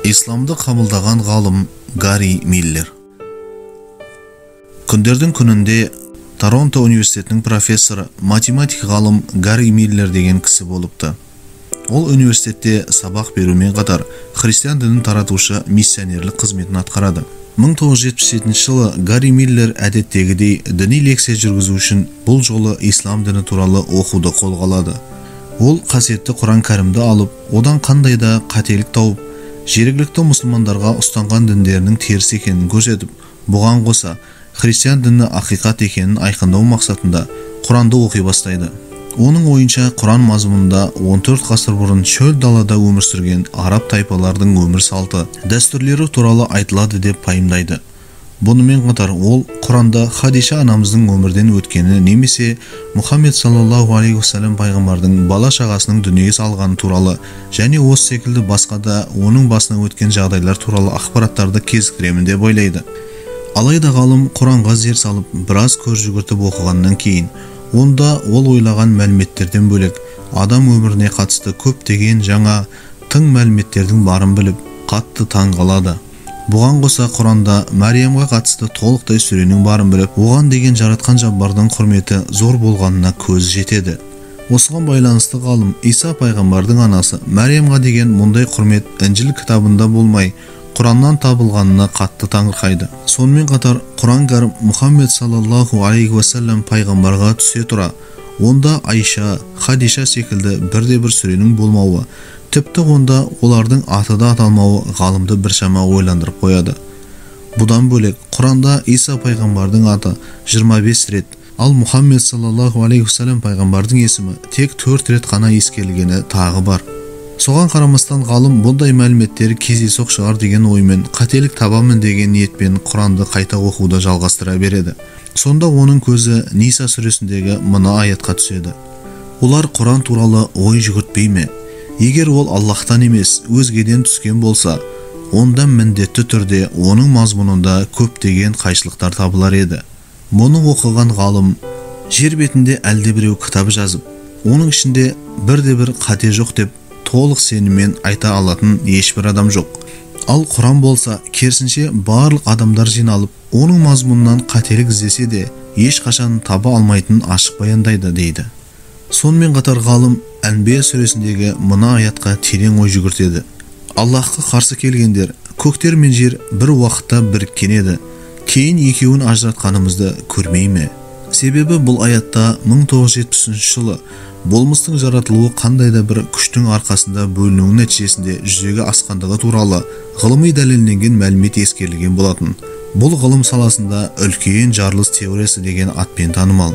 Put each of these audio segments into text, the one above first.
Исламды қабылдаған ғалым Гарри Миллер. Күндердің күнінде Торонто университетінің профессоры, математик ғалым Гарри Миллер деген кісі болыпты. Ол университетте сабақ берумен қатар христиан дінін таратушы миссионерлік қызметін атқарады. 1977 жылы Гарри Миллер әдеттегідей діни лекция жүргізу үшін бұл жолы ислам діні туралы оқуды қолға алады. Ол қасиетті Құран кәрімді алып, одан қандай да қателік тауып, жергілікті мұсылмандарға ұстанған діндерінің теріс екенін көрсетіп, бұған қоса христиан діні ақиқат екенін айқындау мақсатында Құранды оқи бастайды. Оның ойынша Құран мазмұнында 14 ғасыр бұрын шөл далада өмір сүрген араб тайпалардың өмір салты, дәстүрлері туралы айтылады деп пайымдайды. Бұнымен қатар ол Құранда Хадиша анамыздың өмірден өткені немесе Мұхаммед саллаллаху алейхи уассалам пайғамбардың бала шағасының дүниеге салғаны туралы және осы секілді басқа да оның басына өткен жағдайлар туралы ақпараттарды кезіктіремін деп ойлайды. Алайда ғалым Құранға зер салып, біраз көз жүгіртіп оқығаннан кейін, онда ол ойлаған мәліметтерден бөлек адам өміріне қатысты көптеген жаңа тың мәліметтердің барын біліп, қатты таң қалады. Бұған қоса Құранда Мәриямға қатысты толықтай сүренің барын біліп, оған деген жаратқан Жаббардың құрметі зор болғанына көз жетеді. Осыған байланысты ғалым Иса пайғамбардың анасы Мәриямға деген мұндай құрмет Інжіл кітабында болмай, Құраннан табылғанына қатты таңырқайды. Сонымен қатар Құран кәрім Мұхаммед саллаллаху алейхи уассалам пайғамбарға түсе тұра, онда Айша, Хадиша секілді бірде-бір сүренің болмауы, тіпті онда олардың аты да аталмауы ғалымды біршама ойландырып қояды. Бұдан бөлек Құранда Иса пайғамбардың аты 25 рет, ал Мұхаммед саллаллаху алейхи уассалам пайғамбардың есімі тек 4 рет қана ескерілгені тағы бар. Соған қарамастан ғалым бұндай мәліметтер кездейсоқ шығар деген оймен, қателік табамын деген ниетпен Құранды қайта оқуды жалғастыра береді. Сонда оның көзі Ниса сүресіндегі мына аятқа түседі. Олар Құран туралы ой жүгіртпей ме? Егер ол Аллахтан емес, өзгеден түскен болса, онда міндетті түрде оның мазмұнында көптеген қайшылықтар табылар еді. Мұны оқыған ғалым жер бетінде әлдебіреу кітап жазып, оның ішінде бірде-бір қате жоқ деп толық сеніммен айта алатын ешбір адам жоқ. Ал Құран болса, керісінше барлық адамдар жиналып, оның мазмұнынан қателік іздесе де, ешқашан таба алмайтынын ашық баяндайды дейді. Сонымен қатар ғалым Әнбия сүресіндегі мына аятқа терең ой жүгіртеді. Аллахқа қарсы келгендер, көктер мен жер бір уақытта біріккен еді, кейін екеуін ажыратқанымызды көрмей ме? Себебі бұл аятта 1970 жылы болмыстың жаратылуы қандай да бір күштің арқасында бөлінуінің нәтижесінде жүзеге асқандығы туралы ғылыми дәлелденген мәлімет ескерілген болатын. Бұл ғылым саласында үлкен жарылыс теориясы деген атпен танымал.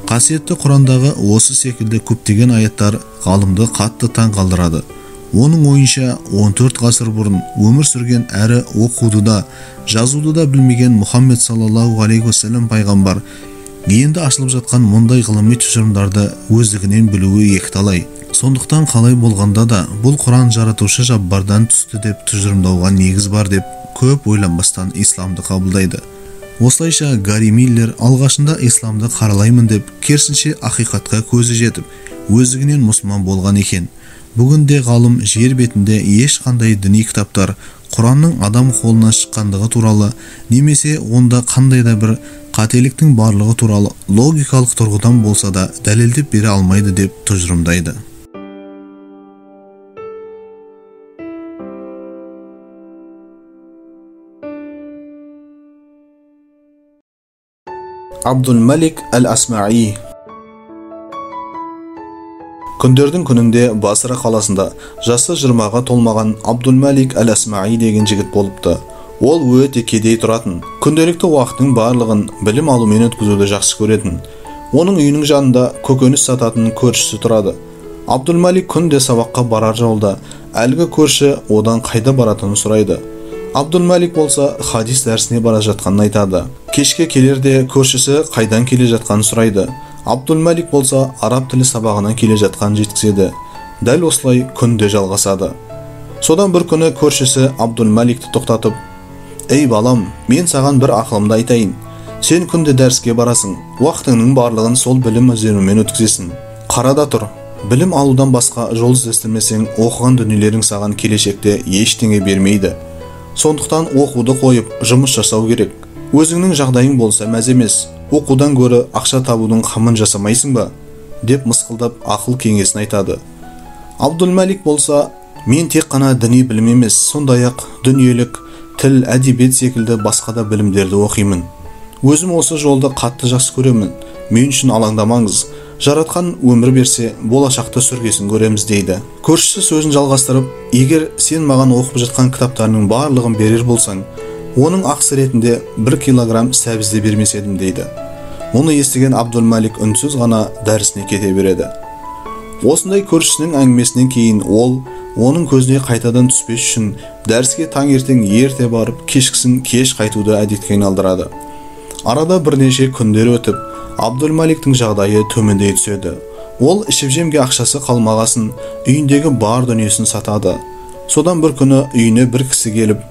Қасиетті Құрандағы осы секілді көптеген аяттар ғалымды қатты таң қалдырады. Оның ойынша 14 ғасыр бұрын өмір сүрген әрі оқуды да, жазуды да білмеген Мұхаммед саллаллаху алейхи уассалам пайғамбар енді ашылып жатқан мұндай ғылыми тұжырымдарды өздігінен білуі екіталай. Сондықтан қалай болғанда да бұл Құран жаратушы Жаббардан түсті деп тұжырымдауға негіз бар деп көп ойланбастан исламды қабылдайды. Осылайша Гарри Миллер алғашында исламды қаралаймын деп, керісінше ақиқатқа көзі жетіп, өздігінен мұсылман болған екен. Бүгінде ғалым жер бетінде ешқандай діни кітаптар Құранның адам қолынан шыққандығы туралы немесе онда қандай да бір қателіктің барлығы туралы логикалық тұрғыдан болса да дәлелдеп бере алмайды деп тұжырымдайды. Абдул-Малик әл-Асмаи. Күндердің күнінде Басра қаласында жасы 20-ға толмаған Абдул-Малик әл-Асмаи деген жігіт болыпты. Ол өте кедей тұратын, күнделікті уақыттың барлығын білім алумен өткізуді жақсы көретін. Оның үйінің жанында көкөніс сататын көршісі тұрады. Абдул-Малик күнде сабаққа барар жолда әлгі көрші одан қайда баратынын сұрайды. Абдул-Малик болса хадис дәрісіне бара жатқанын айтады. Кешке келерде көршісі қайдан келе жатқанын сұрайды. Абдул-Малик болса араб тілі сабағынан келе жатқанын жеткізеді. Дәл осылай күнде жалғасады. Содан бір күні көршісі Абдул-Маликті тоқтатып, «Ей балам, мен саған бір ақылымды айтайын. Сен күнде дәріске барасың, уақытыңның барлығын сол білім ізденумен өткізесің. Қара да тұр, Білім алудан басқа жол іздестірмесең, оқыған дүниелерің саған келешекте ештеңе бермейді. Сондықтан оқуды қойып, жұмыс жасау керек. Өзіңнің жағдайың болса мәз емес, оқудан гөрі ақша табудың қамын жасамайсың ба? Деп мысқылдап ақыл кеңесін айтады. Абдул-Малик болса, мен тек қана діни білім емес, сондай-ақ дүниелік, тіл, әдебиет секілді басқа да білімдерді оқимын. Өзім осы жолды қатты жақсы көремін. Мен үшін алаңдамаңыз. Жаратқан өмір берсе, болашақта сүргесін көреміз дейді. Көршісі сөзін жалғастырып, егер сен маған оқып жатқан кітаптарының барлығын берер болсаң, оның ақысы ретінде 1 килограмм сәбіз де бермес едім дейді. Мұны естіген Абдул-Малик үнсіз ғана дәрісіне кете береді. Осындай көршісінің әңгімесінен кейін ол, оның көзіне қайтадан түспес үшін дәріске таңертең ерте барып, кешкісін кеш қайтуды әдетке айналдырады. Арада бірнеше күндер өтіп, Абдул-Маликтің жағдайы төмендей түседі. Ол ішіп-жемге ақшасы қалмағасын, үйіндегі бар дүниесін сатады. Содан бір күні үйіне бір кісі келіп,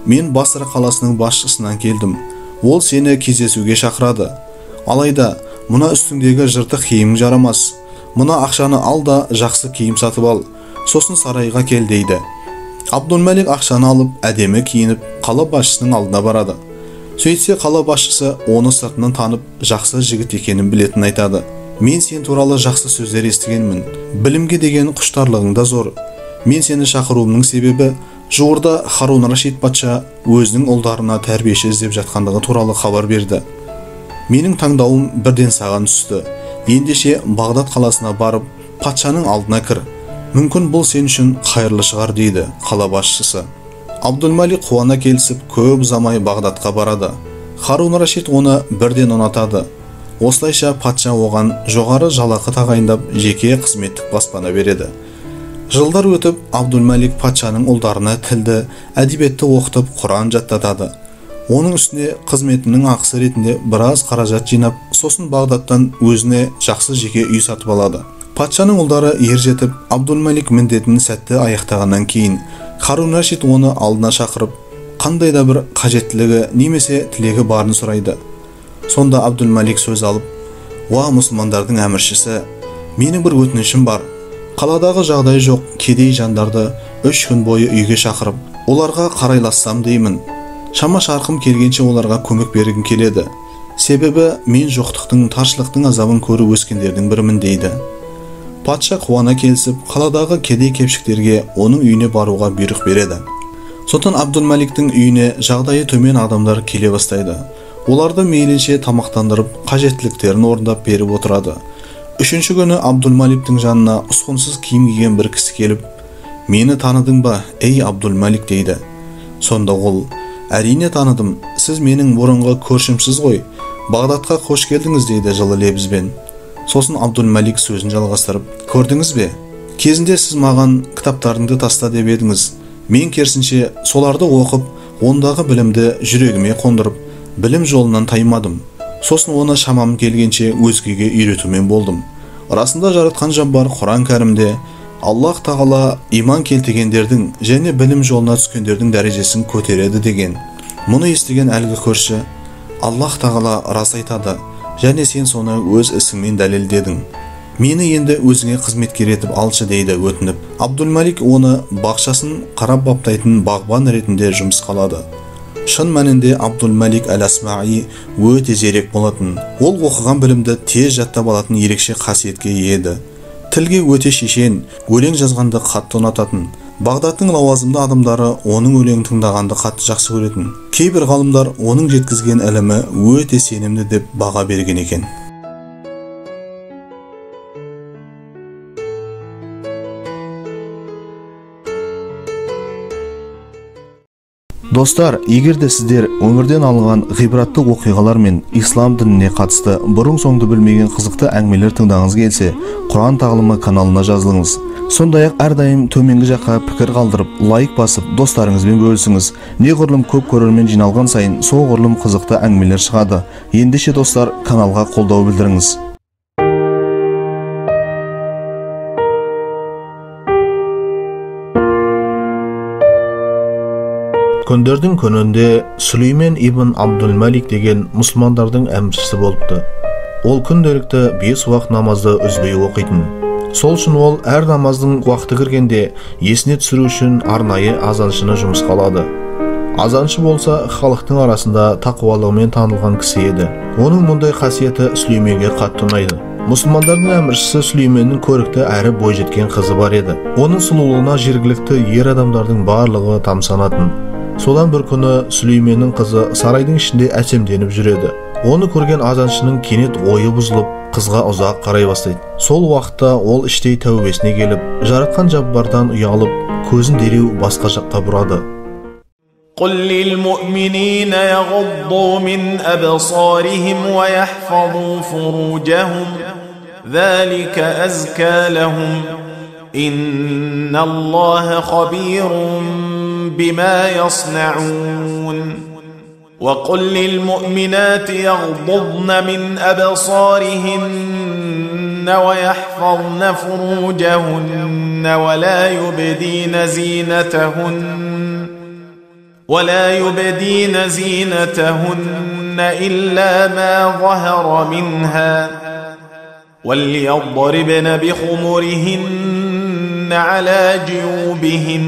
мен Басра қаласының басшысынан келдім. Ол сені кездесуге шақырады. Алайда, мұна үстіңдегі жыртық киімің жарамас. Мұна ақшаны ал да жақсы киім сатып ал. Сосын сарайға кел дейді. Абдул-Малик ақшаны алып, әдемі киініп, қала басшысының алдына барады. Сөйтсе қала басшысы оны сыртынан танып, жақсы жігіт екенін білетін айтады. Мен сен туралы жақсы сөздер естігенмін. Білімге деген құштарлығың да зор. Мен сені шақыруымның себебі, жуырда Харун Рашид патша өзінің ұлдарына тәрбиеші іздеп жатқандығы туралы хабар берді. Менің таңдауым бірден саған түсті. Ендеше Бағдат қаласына барып, патшаның алдына кір. Мүмкін бұл сен үшін қайырлы шығар дейді қала басшысы. Абдул-Малик қуана келісіп, көп ұзамай Бағдатқа барады. Харун Рашид оны бірден ұнатады. Осылайша патша оған жоғары жалақы тағайындап, жеке қызметтік баспана береді. Жылдар өтіп, Абдул-Малик патшаның ұлдарына тілді, әдебиетті оқытып, Құран жаттатады. Оның үстіне қызметінің ақысы ретінде біраз қаражат жинап, сосын Бағдаттан өзіне жақсы жеке үй сатып алады. Патшаның ұлдары ер жетіп, Абдул-Малик міндетін сәтті аяқтағаннан кейін, Харун Рашид оны алдына шақырып, қандай да бір қажеттілігі немесе тілегі барын сұрайды. Сонда Абдул-Малик сөз алып, «Уа мұсылмандардың әміршісі, менің бір өтінішім бар. Қаладағы жағдай жоқ кедей жандарды 3 күн бойы үйге шақырып, оларға қарайлассам деймін. Шама шарқым келгенше оларға көмек бергім келеді. Себебі мен жоқтықтың, таршылықтың азабын көріп өскендердің бірімін» дейді. Патша қуана келісіп, қаладағы кедей-кепшіктерге оның үйіне баруға бұйрық береді. Содан Абдул-Маликтің үйіне жағдайы төмен адамдар келе бастайды. Оларды мейлінше тамақтандырып, қажеттіліктерін орындап беріп отырады. 3-ші күні Абдул-Маликтің жанына ұсқынсыз киім киген бір кісі келіп, «Мені таныдың ба, ей Абдул-Малик» дейді. Сонда ол, «Әрине таныдым, сіз менің бұрынғы көршімсіз ғой. Бағдатқа қош келдіңіз» дейді жылы лебізбен. Сосын Абдул-Малик сөзін жалғастырып, «Көрдіңіз бе? Кезінде сіз маған кітаптарыңды таста деп едіңіз. Мен керісінше соларды оқып, ондағы білімді жүрегіме қондырып, білім жолынан таймадым. Сосын оны шамам келгенше өзгеге үйретумен болдым. Расында жаратқан Жаббар Құран кәрімде Аллах тағала иман келтіргендердің және білім жолына түскендердің дәрежесін көтереді деген. Мұны естіген әлгі көрші, Аллах тағала рас айтады, және сен соны өз ісіңмен дәлелдедің. Мені енді өзіңе қызметкер етіп алшы дейді өтініп. Абдул-Малик оны бақшасын қарап баптайтын бағбан ретінде жұмысқа алады. Шын мәнінде Абдул-Малик әл-Асмаи өте зерек болатын. Ол оқыған білімді тез жаттап алатын ерекше қасиетке еді. Тілге өте шешен, өлең жазғанды қатты ұнататын. Бағдаттың лауазымды адамдары оның өлең тыңдағанды қатты жақсы көретін. Кейбір ғалымдар оның жеткізген ілімі өте сенімді деп баға берген екен. Достар, егер де сіздер өмірден алынған ғибратты оқиғалар мен ислам дініне қатысты бұрын-соңды білмеген қызықты әңгімелер тыңдағыңыз келсе, Құран тағылымы каналына жазылыңыз. Сондай-ақ әрдайым төменгі жаққа пікір қалдырып, лайк басып, достарыңызбен бөлісіңіз. Неғұрлым көп көрермен жиналған сайын, соғұрлым қызықты әңгімелер шығады. Ендеше достар, каналға қолдау білдіріңіз. Күндердің күнінде Сүлеймен ибн Абдул-Малик деген мұсылмандардың әміршісі болыпты. Ол күнделікті 5 уақыт намазды үзбей оқитын. Сол үшін ол әр намаздың уақыты кіргенде есіне түсіру үшін арнайы азаншыны жұмысқа алады. Азаншы болса халықтың арасында тақуалығымен танылған кісі еді. Оның мұндай қасиеті Сүлейменге қатты ұнайды. Мұсылмандардың әміршісі Сүлейменнің көрікті әрі бойжеткен қызы бар еді. Оның сұлулығына жергілікті ер адамдардың барлығы тамсанатын. Содан бір күні Сүлейменнің қызы сарайдың ішінде әсемденіп жүреді. Оны көрген азаншының кенет ойы бұзылып, қызға ұзақ қарай бастайды. Сол уақытта ол іштей тәубесіне келіп, жаратқан Жаббардан ұялып, көзін дереу басқа жаққа бұрады. قل للمؤمنين يغضوا من أبصارهم ويحفظوا فروجهم ذلك أزكى لهم إن الله خبير بما يصنعون وقل للمؤمنات يغضضن من أبصارهن ويحفظن فروجهن ولا يبدين زينتهن إلا ما ظهر منها وليضربن بخمرهن على جيوبهن.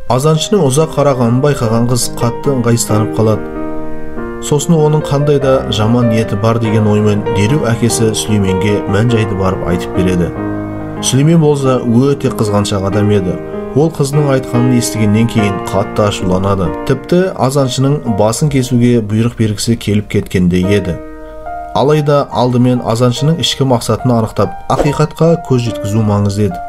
Азаншының ұзақ қарағанын байқаған қыз қатты ыңғайсызданып қалады. Сосын оның қандай да жаман ниеті бар деген оймен дереу әкесі Сүлейменге мән-жайды барып айтып береді. Сүлеймен болса өте қызғаншақ адам еді. Ол қызының айтқанын естігеннен кейін қатты ашуланады. Тіпті азаншының басын кесуге бұйрық бергісі келіп кеткендей еді. Алайда алдымен азаншының ішкі мақсатын анықтап, ақиқатқа көз жеткізу маңызды еді.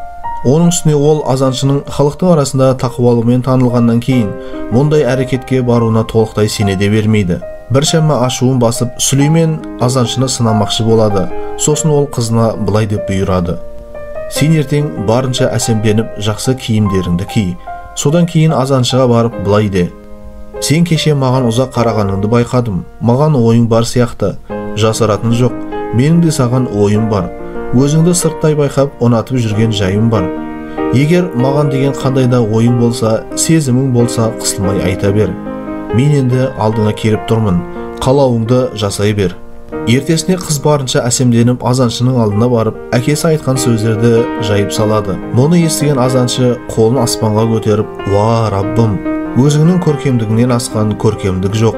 Оның үстіне ол азаншының халықтың арасында тақуалығымен танылғаннан кейін мұндай әрекетке баруына толықтай сене де бермейді. Біршама ашуын басып, Сүлеймен азаншыны сынамақшы болады. Сосын ол қызына былай деп бұйырады: сен ертең барынша әсемденіп жақсы киімдеріңді ки. Содан кейін азаншыға барып былай де: сен кеше маған ұзақ қарағаныңды байқадым. Маған ойың бар сияқты. Жасыратын жоқ. Менің де саған ойым бар. Өзіңді сырттай байқап ұнатып жүрген жайым бар. Егер маған деген қандай да ойың болса, сезімің болса, қысылмай айта бер. Мен енді алдыңа келіп тұрмын. Қалауыңды жасай бер. Ертесіне қыз барынша әсемденіп азаншының алдына барып, әкесі айтқан сөздерді жайып салады. Мұны естіген азаншы қолын аспанға көтеріп: "Уа Раббым, өзіңнің көркемдігінен асқан көркемдік жоқ.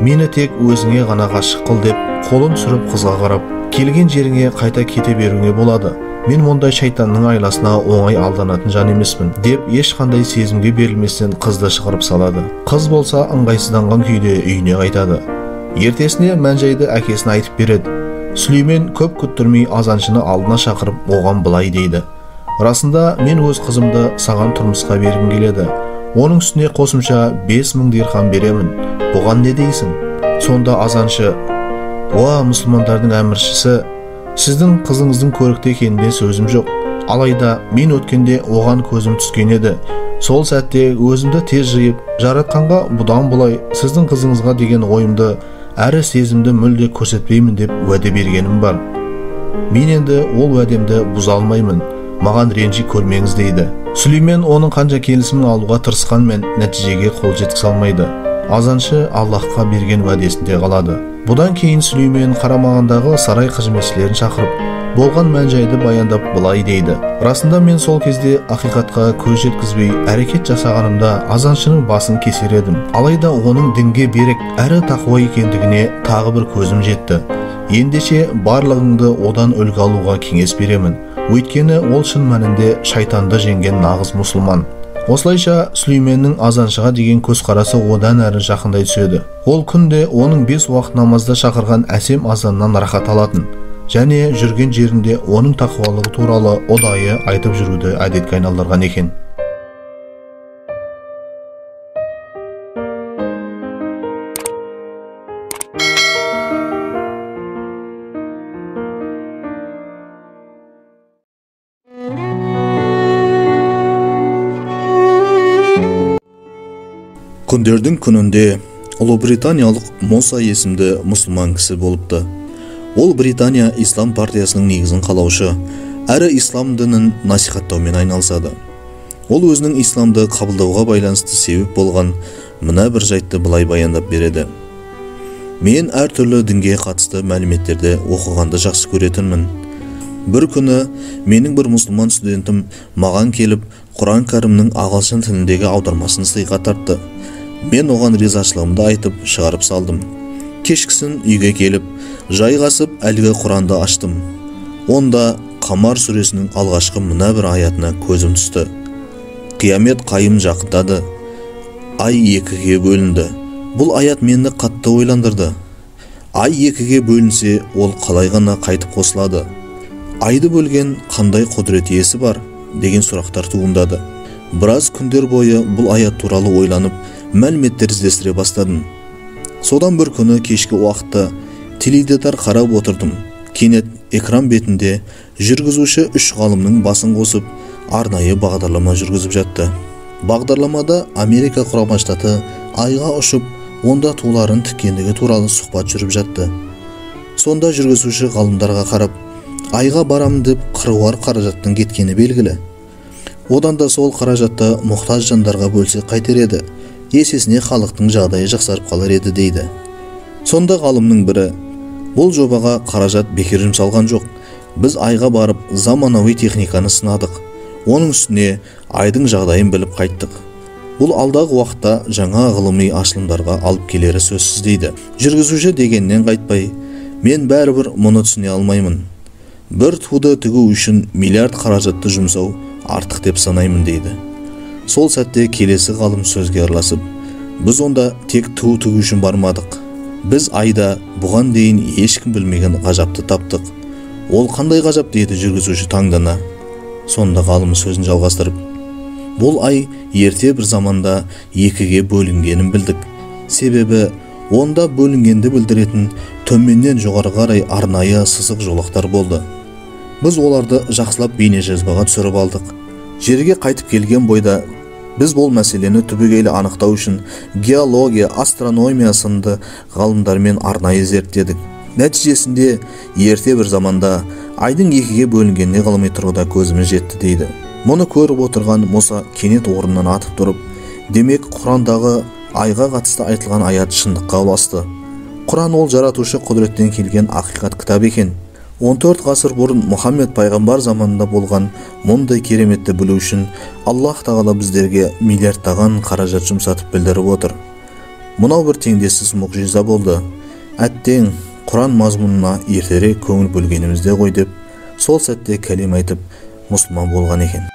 Мені тек өзіңе ғана ғашық қыл" деп қолын түсіріп қызға қарап: "Келген жеріңе қайта кете беруіңе болады. Мен мұндай шайтанның айласына оңай алданатын жан емеспін" деп ешқандай сезімге берілместен қызды шығарып салады. Қыз болса ыңғайсызданған күйде үйіне қайтады. Ертесіне мән-жайды әкесіне айтып береді. Сүлеймен көп күттірмей азаншыны алдына шақырып оған былай дейді: "Расында мен өз қызымды саған тұрмысқа бергім келеді. Оның үстіне қосымша 5000 дирхам беремін. Бұған не дейсің?" Сонда азаншы: "Уа мұсылмандардың әміршісі, сіздің қызыңыздың көрікті екеніне сөзім жоқ. Алайда мен өткенде оған көзім түскен еді. Сол сәтте өзімді тез жиып, жаратқанға бұдан бұлай сіздің қызыңызға деген ойымды әрі сезімді мүлде көрсетпеймін деп уәде бергенім бар. Мен енді ол уәдемді бұза алмаймын. Маған ренжи көрмеңіз" дейді. Сүлеймен оның қанша келісімін алуға тырысқанмен нәтижеге қол жеткізе алмайды. Азаншы Аллахқа берген уәдесінде қалады. Бұдан кейін Сүлеймен қарамағындағы сарай қызметшілерін шақырып, болған мән-жайды баяндап былай дейді: "Расында мен сол кезде ақиқатқа көз жеткізбей әрекет жасағанымда азаншының басын кесер едім. Алайда оның дінге берік әрі тақуа екендігіне тағы бір көзім жетті. Ендеше барлығыңды одан үлгі алуға кеңес беремін. Өйткені ол шын мәнінде шайтанды жеңген нағыз мұсылман." Осылайша Сүлейменнің азаншыға деген көзқарасы одан әрі жақындай түседі. Ол күнде оның 5 уақыт намазда шақырған әсем азаннан рахат алатын және жүрген жерінде оның тақуалығы туралы ұдайы айтып жүруді әдетке айналдырған екен. Күндердің күнінде Ұлыбританиялық Моса есімді мұсылман кісі болыпты. Ол Британия Ислам партиясының негізін қалаушы, әрі ислам дінін насихаттаумен айналысады. Ол өзінің исламды қабылдауға байланысты себеп болған мына бір жайтты былай баяндап береді: "Мен әртүрлі дінге қатысты мәліметтерді оқығанды жақсы көретінмін. Bir күні менің бір мұсылман студентім маған келіп, Құран кәрімнің ағылшын тіліндегі аудармасын сыйға тартты. Мен оған ризашылығымды айтып, шығарып салдым. Кешкісін үйге келіп, жайғасып, әлгі Құранды аштым. Онда Қамар сүресінің алғашқы мына бір аятына көзім түсті. Қиямет қайым жақындады, ай екіге бөлінді. Бұл аят мені қатты ойландырды. Ай екіге бөлінсе, ол қалай ғана қайтып қосылады? Айды бөлген қандай құдірет иесі бар? Деген сұрақтар туындады. Біраз күндер бойы бұл аят туралы ойланып, мәліметтер іздестіре бастадым. Содан бір күні кешкі уақытта теледидар қарап отырдым. Кенет экран бетінде жүргізуші 3 ғалымның басын қосып, арнайы бағдарлама жүргізіп жатты. Бағдарламада Америка Құрама Штаты айға ұшып, онда туларын тіккендігі туралы сұхбат жүріп жатты. Сонда жүргізуші ғалымдарға қарап, айға барамын деп қыруар қаражаттың кеткені белгілі. Одан да сол қаражатты мұқтаж жандарға бөлсе қайтер еді, есесіне халықтың жағдайы жақсарып қалар еді дейді. Сонда ғалымның бірі, бұл жобаға қаражат бекер жұмсалған жоқ. Біз айға барып заманауи техниканы сынадық. Оның үстіне айдың жағдайын біліп қайттық. Бұл алдағы уақытта жаңа ғылыми ашылымдарға алып келері сөзсіз дейді. Жүргізуші дегеннен қайтпай, мен бәрібір мұны түсіне алмаймын. Бір туды тігу үшін миллиард қаражатты жұмсау артық деп санаймын дейді. Сол сәтте келесі ғалым сөзге араласып, біз онда тек ту тігу үшін бармадық. Біз айда бұған дейін ешкім білмеген ғажапты таптық. Ол қандай ғажап дейді жүргізуші таңдана. Сонда ғалым сөзін жалғастырып, бұл ай ерте бір заманда екіге бөлінгенін білдік. Себебі онда бөлінгенді білдіретін төменнен жоғары қарай арнайы сызық жолақтар болды. Біз оларды жақсылап бейне жазбаға түсіріп алдық. Жерге қайтып келген бойда біз бұл мәселені түбегейлі анықтау үшін геология, астрономия сынды ғалымдармен арнайы зерттедік. Нәтижесінде ерте бір заманда айдың екіге бөлінгеніне ғылыми тұрғыда көзіміз жетті дейді. Мұны көріп отырған Мұса кенет орнынан атып тұрып, демек Құрандағы айға қатысты айтылған аят шындыққа ұласты. Құран ол жаратушы құдіреттен келген ақиқат кітап екен. 14 ғасыр бұрын Мұхаммед пайғамбар заманында болған мұндай кереметті білу үшін Аллах тағала біздерге миллиардтаған қаражат жұмсатып білдіріп отыр. Мынау бір теңдессіз мұғжиза болды. Әттең Құран мазмұнына ертерек көңіл бөлгенімізде ғой деп сол сәтте кәлем айтып мұсылман болған екен.